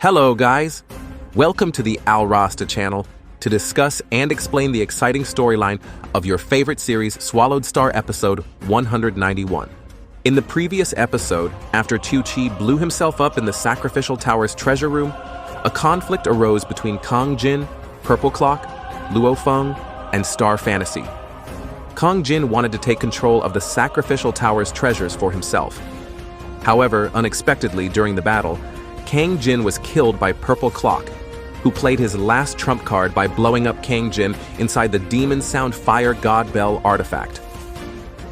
Hello guys! Welcome to the Al Rasta channel to discuss and explain the exciting storyline of your favorite series SwallowedStar episode 191. In the previous episode, after Chu Chi blew himself up in the Sacrificial Tower's treasure room, a conflict arose between Kong Jin, Purple Clock, Luo Feng, and Star Fantasy. Kong Jin wanted to take control of the Sacrificial Tower's treasures for himself. However, unexpectedly during the battle, Kang Jin was killed by Purple Clock, who played his last trump card by blowing up Kang Jin inside the Demon Sound Fire God Bell artifact.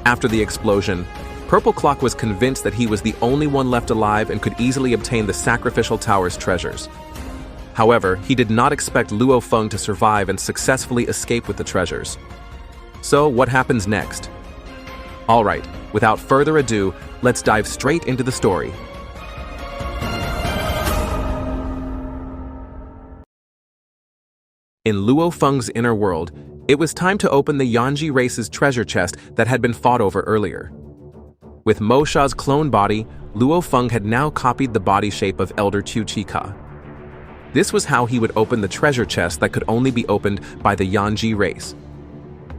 After the explosion, Purple Clock was convinced that he was the only one left alive and could easily obtain the Sacrificial Tower's treasures. However, he did not expect Luo Feng to survive and successfully escape with the treasures. So, what happens next? Alright, without further ado, let's dive straight into the story. In Luo Feng's inner world, it was time to open the Yanji race's treasure chest that had been fought over earlier. With Mo Sha's clone body, Luo Feng had now copied the body shape of Elder Chu Chi. This was how he would open the treasure chest that could only be opened by the Yanji race.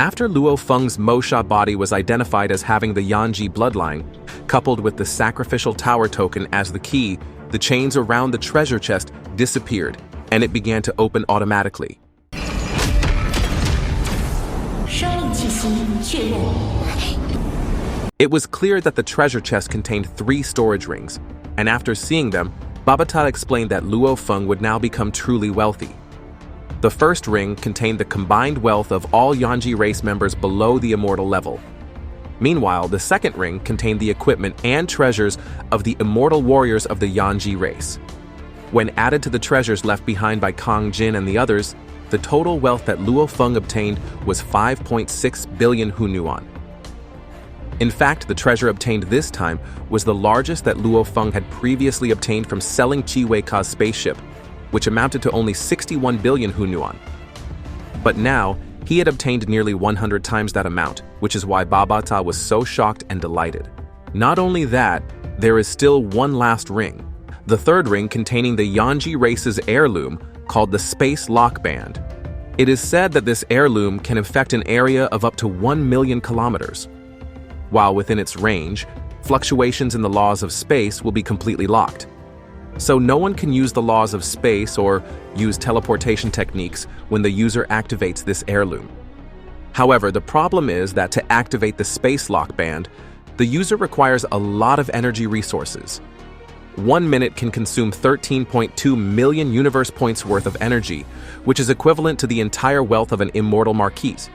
After Luo Feng's Mo Sha body was identified as having the Yanji bloodline, coupled with the Sacrificial Tower token as the key, the chains around the treasure chest disappeared, and it began to open automatically. It was clear that the treasure chest contained 3 storage rings, and after seeing them, Babata explained that Luo Feng would now become truly wealthy. The first ring contained the combined wealth of all Yanji race members below the Immortal level. Meanwhile, the second ring contained the equipment and treasures of the Immortal warriors of the Yanji race. When added to the treasures left behind by Kong Jin and the others, the total wealth that Luo Feng obtained was 5.6 billion Hunuan. In fact, the treasure obtained this time was the largest that Luo Feng had previously obtained from selling Chi Wei Ka's spaceship, which amounted to only 61 billion Hunuan. But now, he had obtained nearly 100 times that amount, which is why Babata was so shocked and delighted. Not only that, there is still one last ring. The third ring containing the Yanji race's heirloom, called the Space Lock Band. It is said that this heirloom can affect an area of up to 1 million kilometers. While within its range, fluctuations in the laws of space will be completely locked. So no one can use the laws of space or use teleportation techniques when the user activates this heirloom. However, the problem is that to activate the Space Lock Band, the user requires a lot of energy resources. 1 minute can consume 13.2 million universe points worth of energy, which is equivalent to the entire wealth of an Immortal Marquis.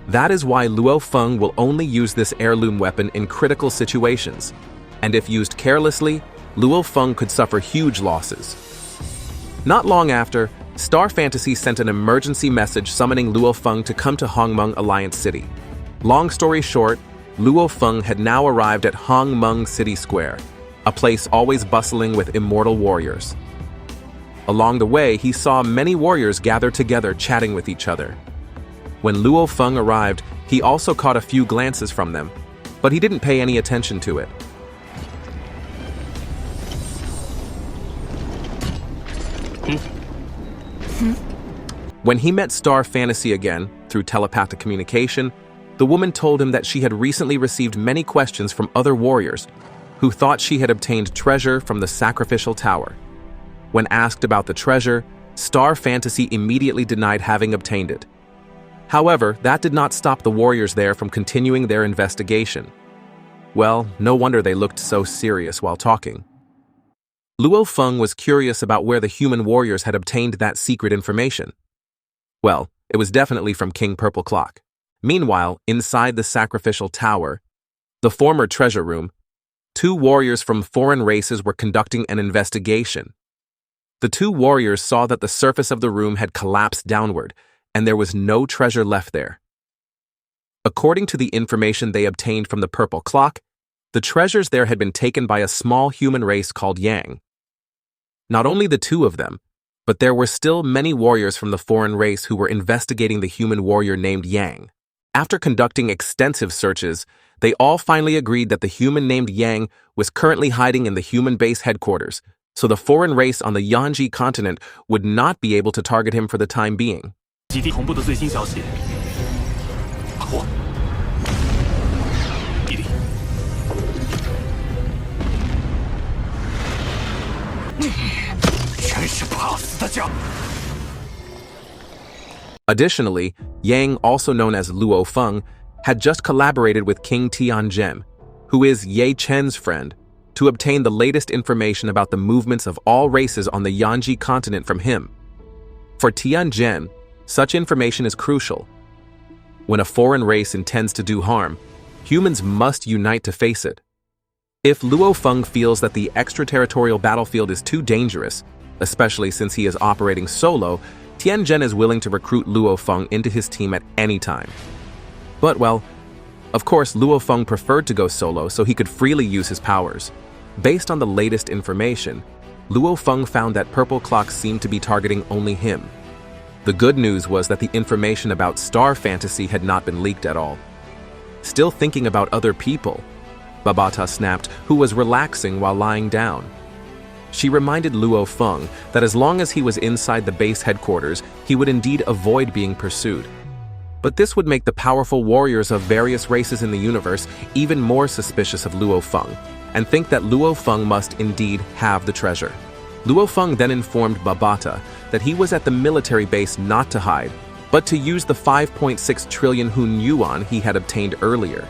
That is why Luo Feng will only use this heirloom weapon in critical situations, and if used carelessly, Luo Feng could suffer huge losses. Not long after, Star Fantasy sent an emergency message summoning Luo Feng to come to Hongmeng Alliance City. Long story short, Luo Feng had now arrived at Hongmeng City Square, a place always bustling with immortal warriors. Along the way, he saw many warriors gather together chatting with each other. When Luo Feng arrived, he also caught a few glances from them, but he didn't pay any attention to it. When he met Star Fantasy again, through telepathic communication, the woman told him that she had recently received many questions from other warriors who thought she had obtained treasure from the Sacrificial Tower. When asked about the treasure, Star Fantasy immediately denied having obtained it. However, that did not stop the warriors there from continuing their investigation. Well, no wonder they looked so serious while talking. Luo Feng was curious about where the human warriors had obtained that secret information. Well, it was definitely from King Purple Clock. Meanwhile, inside the Sacrificial Tower, the former treasure room, 2 warriors from foreign races were conducting an investigation. The 2 warriors saw that the surface of the room had collapsed downward, and there was no treasure left there. According to the information they obtained from the Purple Clock, the treasures there had been taken by a small human race called Yang. Not only the 2 of them, but there were still many warriors from the foreign race who were investigating the human warrior named Yang. After conducting extensive searches, they all finally agreed that the human named Yang was currently hiding in the human base headquarters, so the foreign race on the Yanji continent would not be able to target him for the time being. 基地同步的最新消息。把握。比利。全是怕死的家。 Additionally, Yang, also known as Luo Feng, had just collaborated with King Tianzhen, who is Ye Chen's friend, to obtain the latest information about the movements of all races on the Yanji continent from him. For Tianzhen, such information is crucial. When a foreign race intends to do harm, humans must unite to face it. If Luo Feng feels that the extraterritorial battlefield is too dangerous, especially since he is operating solo, Tianzhen is willing to recruit Luo Feng into his team at any time. But, well, of course, Luo Feng preferred to go solo so he could freely use his powers. Based on the latest information, Luo Feng found that Purple Clock seemed to be targeting only him. The good news was that the information about Star Fantasy had not been leaked at all. Still thinking about other people, Babata snapped, who was relaxing while lying down. She reminded Luo Feng that as long as he was inside the base headquarters, he would indeed avoid being pursued. But this would make the powerful warriors of various races in the universe even more suspicious of Luo Feng, and think that Luo Feng must indeed have the treasure. Luo Feng then informed Babata that he was at the military base not to hide, but to use the 5.6 trillion Hun Yuan he had obtained earlier.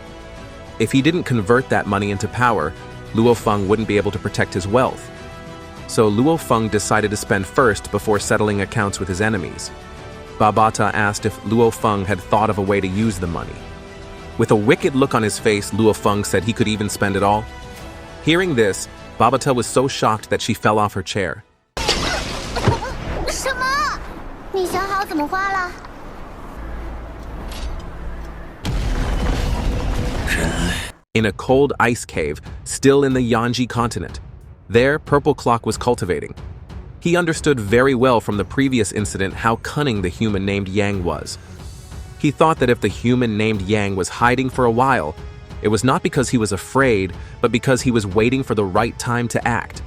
If he didn't convert that money into power, Luo Feng wouldn't be able to protect his wealth. So Luo Feng decided to spend first before settling accounts with his enemies. Babata asked if Luo Feng had thought of a way to use the money. With a wicked look on his face, Luo Feng said he could even spend it all. Hearing this, Babata was so shocked that she fell off her chair. 什么？你想好怎么花了？ In a cold ice cave, still in the Yanji continent. There, Purple Clock was cultivating. He understood very well from the previous incident how cunning the human named Yang was. He thought that if the human named Yang was hiding for a while, it was not because he was afraid, but because he was waiting for the right time to act.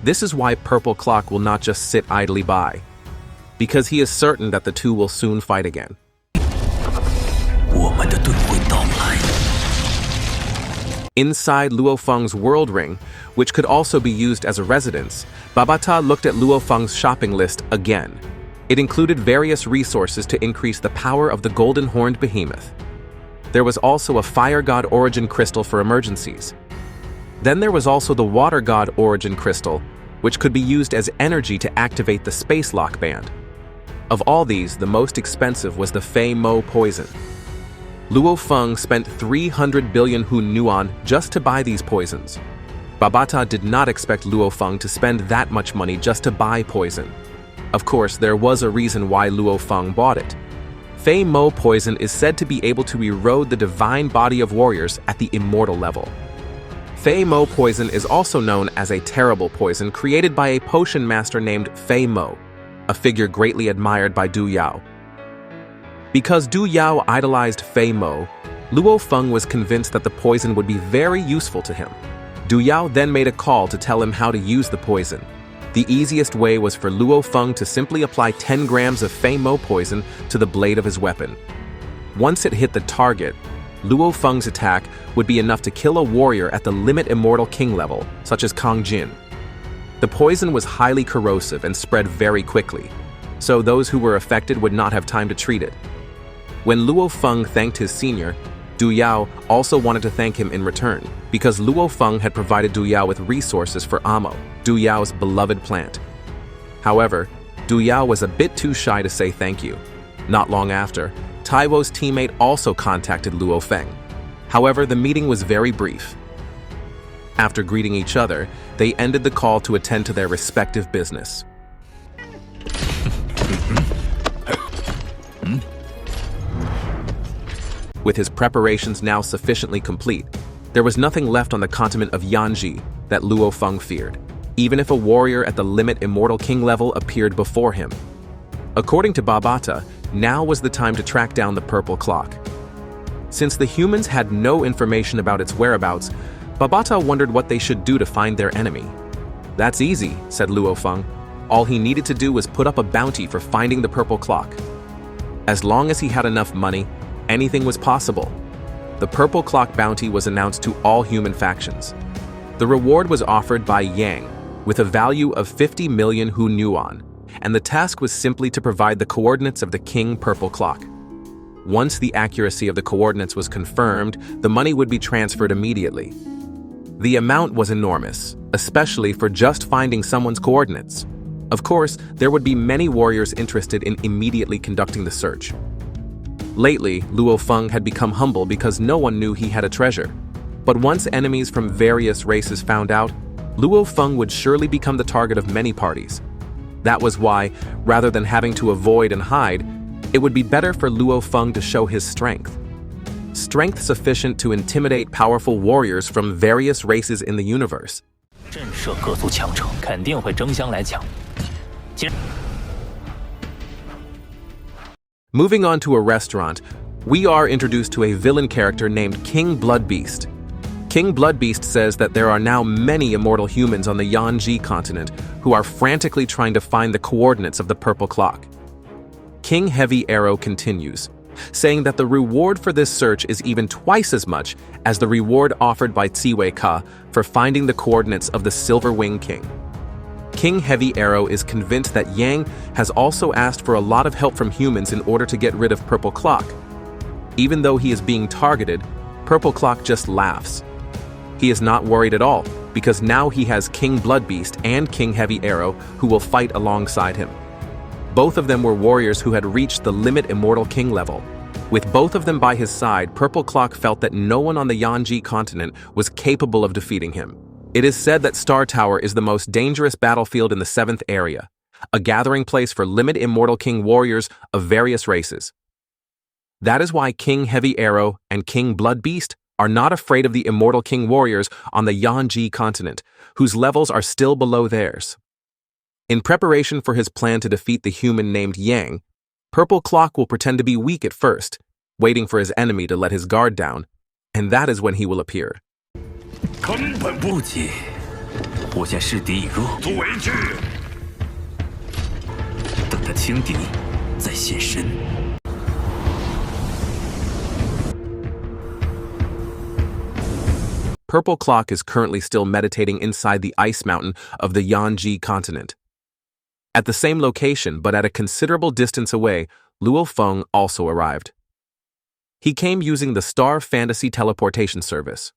This is why Purple Clock will not just sit idly by, because he is certain that the two will soon fight again. 我们的盾会到来。 Inside Luo Feng's world ring, which could also be used as a residence, Babata looked at Luo Feng's shopping list again. It included various resources to increase the power of the golden horned behemoth. There was also a fire god origin crystal for emergencies. Then there was also the water god origin crystal, which could be used as energy to activate the space lock band. Of all these, the most expensive was the Fei Mo poison. Luo Feng spent 300 billion Hun Yuan just to buy these poisons. Babata did not expect Luo Feng to spend that much money just to buy poison. Of course, there was a reason why Luo Feng bought it. Fei Mo poison is said to be able to erode the divine body of warriors at the Immortal level. Fei Mo poison is also known as a terrible poison created by a potion master named Fei Mo, a figure greatly admired by Du Yao. Because Du Yao idolized Fei Mo, Luo Feng was convinced that the poison would be very useful to him. Du Yao then made a call to tell him how to use the poison. The easiest way was for Luo Feng to simply apply 10 grams of Fei Mo poison to the blade of his weapon. Once it hit the target, Luo Feng's attack would be enough to kill a warrior at the limit Immortal King level, such as Kang Jin. The poison was highly corrosive and spread very quickly, so those who were affected would not have time to treat it. When Luo Feng thanked his senior, Du Yao also wanted to thank him in return, because Luo Feng had provided Du Yao with resources for Amo, Du Yao's beloved plant. However, Du Yao was a bit too shy to say thank you. Not long after, Taiwo's teammate also contacted Luo Feng. However, the meeting was very brief. After greeting each other, they ended the call to attend to their respective business. With his preparations now sufficiently complete, there was nothing left on the continent of Yanji that Luo Feng feared, even if a warrior at the limit Immortal King level appeared before him. According to Babata, now was the time to track down the Purple Clock. Since the humans had no information about its whereabouts, Babata wondered what they should do to find their enemy. That's easy, said Luo Feng. All he needed to do was put up a bounty for finding the purple clock. As long as he had enough money, anything was possible. The purple clock bounty was announced to all human factions. The reward was offered by Yang, with a value of 50 million Hu Yuan, and the task was simply to provide the coordinates of the King Purple Clock. Once the accuracy of the coordinates was confirmed, the money would be transferred immediately. The amount was enormous, especially for just finding someone's coordinates. Of course, there would be many warriors interested in immediately conducting the search. Lately, Luo Feng had become humble because no one knew he had a treasure. But once enemies from various races found out, Luo Feng would surely become the target of many parties. That was why, rather than having to avoid and hide, it would be better for Luo Feng to show his strength. Strength sufficient to intimidate powerful warriors from various races in the universe. 震慑各族强者肯定会争相来抢。 Moving on to a restaurant, we are introduced to a villain character named King Bloodbeast. King Bloodbeast says that there are now many immortal humans on the Yanji continent who are frantically trying to find the coordinates of the purple clock. King Heavy Arrow continues, saying that the reward for this search is even twice as much as the reward offered by Ziwei Ka for finding the coordinates of the Silver Wing King. King Heavy Arrow is convinced that Yang has also asked for a lot of help from humans in order to get rid of Purple Clock. Even though he is being targeted, Purple Clock just laughs. He is not worried at all, because now he has King Bloodbeast and King Heavy Arrow who will fight alongside him. Both of them were warriors who had reached the limit Immortal King level. With both of them by his side, Purple Clock felt that no one on the Yanji continent was capable of defeating him. It is said that Star Tower is the most dangerous battlefield in the 7th area, a gathering place for limit Immortal King warriors of various races. That is why King Heavy Arrow and King Bloodbeast are not afraid of the Immortal King warriors on the Yanji continent, whose levels are still below theirs. In preparation for his plan to defeat the human named Yang, Purple Clock will pretend to be weak at first, waiting for his enemy to let his guard down, and that is when he will appear. 根本不解，我见势敌已弱，不为惧。等他轻敌，再现身。 Purple Clock is currently still meditating inside the ice mountain of the Yanji continent. At the same location, but at a considerable distance away, Luo Feng also arrived. He came using the Star Fantasy teleportation service.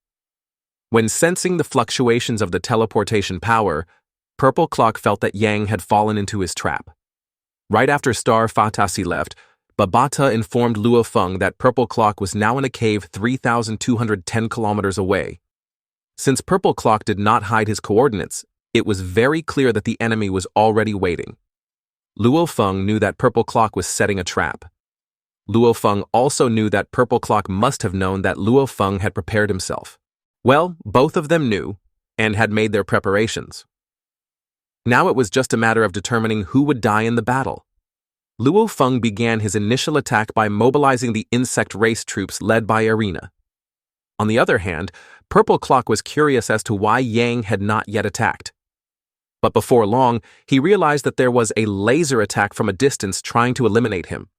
When sensing the fluctuations of the teleportation power, Purple Clock felt that Yang had fallen into his trap. Right after Star Fantasy left, Babata informed Luo Feng that Purple Clock was now in a cave 3,210 kilometers away. Since Purple Clock did not hide his coordinates, it was very clear that the enemy was already waiting. Luo Feng knew that Purple Clock was setting a trap. Luo Feng also knew that Purple Clock must have known that Luo Feng had prepared himself. Well, both of them knew, and had made their preparations. Now it was just a matter of determining who would die in the battle. Luo Feng began his initial attack by mobilizing the insect race troops led by Arena. On the other hand, Purple Clock was curious as to why Yang had not yet attacked. But before long, he realized that there was a laser attack from a distance trying to eliminate him.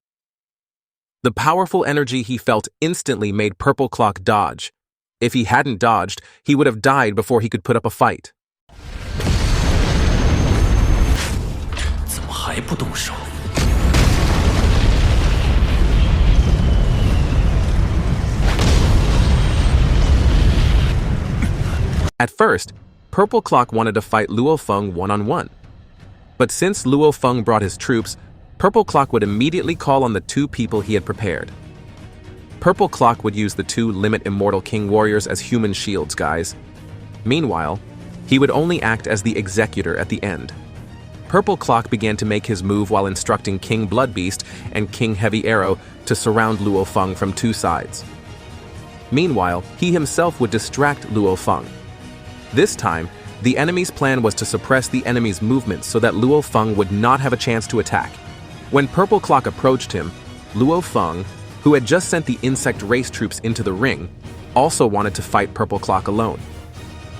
The powerful energy he felt instantly made Purple Clock dodge. If he hadn't dodged, he would have died before he could put up a fight. 怎么还不动手？ At first, Purple Clock wanted to fight Luo Feng one-on-one. But since Luo Feng brought his troops, Purple Clock would immediately call on the two people he had prepared. Purple Clock would use the two Limit Immortal King warriors as human shields, guys. Meanwhile, he would only act as the executor at the end. Purple Clock began to make his move while instructing King Bloodbeast and King Heavy Arrow to surround Luo Feng from two sides. Meanwhile, he himself would distract Luo Feng. This time, the enemy's plan was to suppress the enemy's movements so that Luo Feng would not have a chance to attack. When Purple Clock approached him, Luo Feng, who had just sent the insect race troops into the ring, also wanted to fight Purple Clock alone.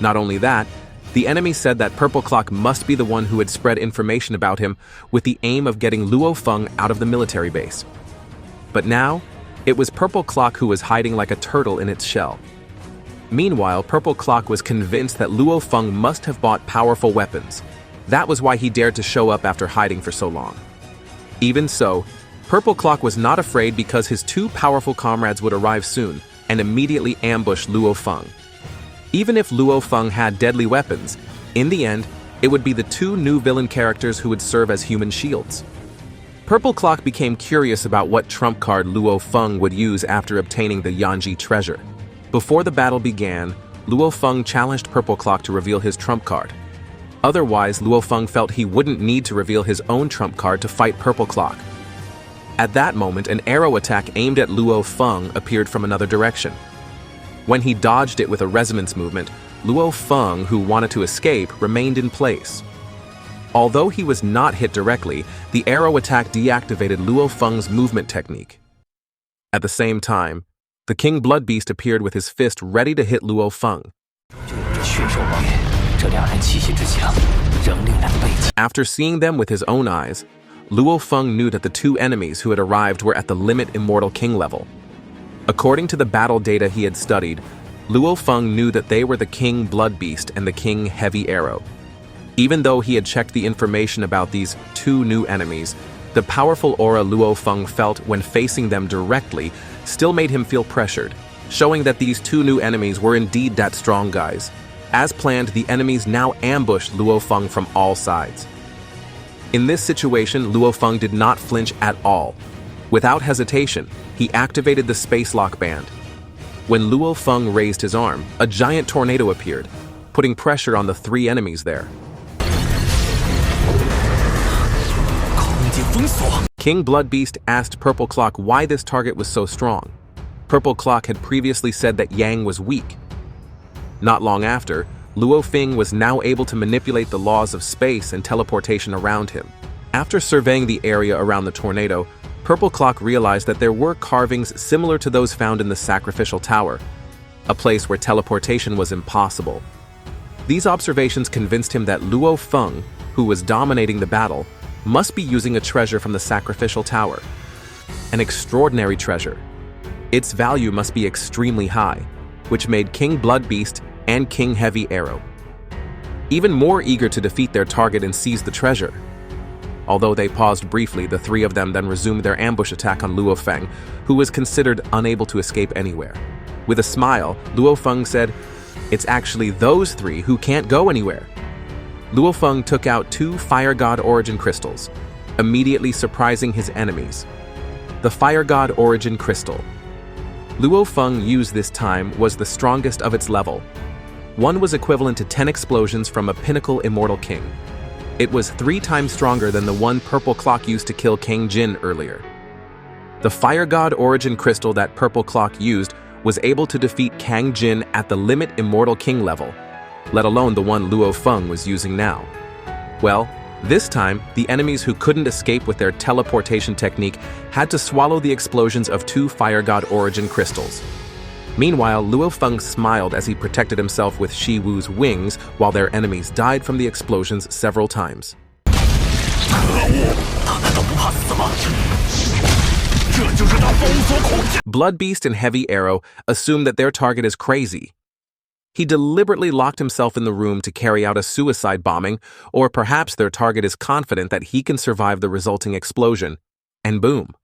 Not only that, The enemy said that Purple Clock must be the one who had spread information about him with the aim of getting Luo Feng out of the military base. But now, it was Purple Clock who was hiding like a turtle in its shell. Meanwhile, Purple Clock was convinced that Luo Feng must have bought powerful weapons. That was why he dared to show up after hiding for so long. Even so, Purple Clock was not afraid because his two powerful comrades would arrive soon and immediately ambush Luo Feng. Even if Luo Feng had deadly weapons, in the end, it would be the two new villain characters who would serve as human shields. Purple Clock became curious about what trump card Luo Feng would use after obtaining the Yanji treasure. Before the battle began, Luo Feng challenged Purple Clock to reveal his trump card. Otherwise, Luo Feng felt he wouldn't need to reveal his own trump card to fight Purple Clock. At that moment, an arrow attack aimed at Luo Feng appeared from another direction. When he dodged it with a resonance movement, Luo Feng, who wanted to escape, remained in place. Although he was not hit directly, the arrow attack deactivated Luo Feng's movement technique. At the same time, the King Bloodbeast appeared with his fist ready to hit Luo Feng. After seeing them with his own eyes, Luo Feng knew that the two enemies who had arrived were at the limit Immortal King level. According to the battle data he had studied, Luo Feng knew that they were the King Bloodbeast and the King Heavy Arrow. Even though he had checked the information about these two new enemies, the powerful aura Luo Feng felt when facing them directly still made him feel pressured, showing that these two new enemies were indeed that strong guys. As planned, the enemies now ambushed Luo Feng from all sides. In this situation, Luo Feng did not flinch at all. Without hesitation, he activated the Space Lock Band. When Luo Feng raised his arm, a giant tornado appeared, putting pressure on the three enemies there. King Bloodbeast asked Purple Clock why this target was so strong. Purple Clock had previously said that Yang was weak. Not long after, Luo Feng was now able to manipulate the laws of space and teleportation around him. After surveying the area around the tornado, Purple Clock realized that there were carvings similar to those found in the Sacrificial Tower, a place where teleportation was impossible. These observations convinced him that Luo Feng, who was dominating the battle, must be using a treasure from the Sacrificial Tower. An extraordinary treasure. Its value must be extremely high, which made King Bloodbeast and King Heavy Arrow even more eager to defeat their target and seize the treasure. Although they paused briefly, the three of them then resumed their ambush attack on Luo Feng, who was considered unable to escape anywhere. With a smile, Luo Feng said, "It's actually those three who can't go anywhere." Luo Feng took out 2 Fire God Origin Crystals, immediately surprising his enemies. The Fire God Origin Crystal Luo Feng used this time was the strongest of its level. One was equivalent to 10 explosions from a pinnacle Immortal King. It was 3 times stronger than the one Purple Clock used to kill King Jin earlier. The Fire God Origin Crystal that Purple Clock used was able to defeat Kang Jin at the limit Immortal King level, let alone the one Luo Feng was using now. Well, this time, the enemies who couldn't escape with their teleportation technique had to swallow the explosions of 2 Fire God Origin Crystals. Meanwhile, Luo Feng smiled as he protected himself with Shi Wu's wings while their enemies died from the explosions several times. Bloodbeast and Heavy Arrow assume that their target is crazy. He deliberately locked himself in the room to carry out a suicide bombing, or perhaps their target is confident that he can survive the resulting explosion, and boom.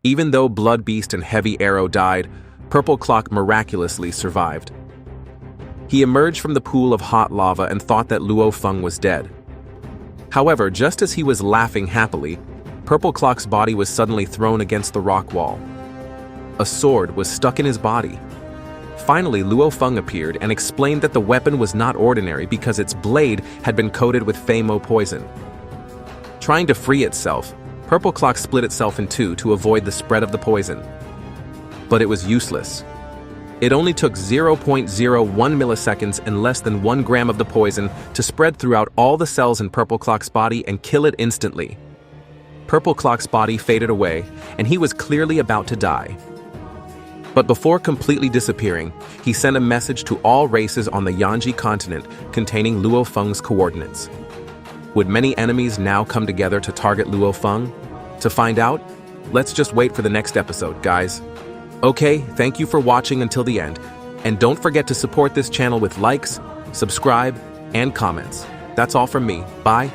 Even though Bloodbeast and Heavy Arrow died, Purple Clock miraculously survived. He emerged from the pool of hot lava and thought that Luo Feng was dead. However, just as he was laughing happily, Purple Clock's body was suddenly thrown against the rock wall. A sword was stuck in his body. Finally, Luo Feng appeared and explained that the weapon was not ordinary because its blade had been coated with Famo poison. Trying to free itself, Purple Clock split itself in two to avoid the spread of the poison. But it was useless. It only took 0.01 milliseconds and less than 1 gram of the poison to spread throughout all the cells in Purple Clock's body and kill it instantly. Purple Clock's body faded away, and he was clearly about to die. But before completely disappearing, he sent a message to all races on the Yanji continent containing Luo Feng's coordinates. Would many enemies now come together to target Luo Feng? To find out, let's just wait for the next episode, guys. Okay, thank you for watching until the end, and don't forget to support this channel with likes, subscribe, and comments. That's all from me. Bye.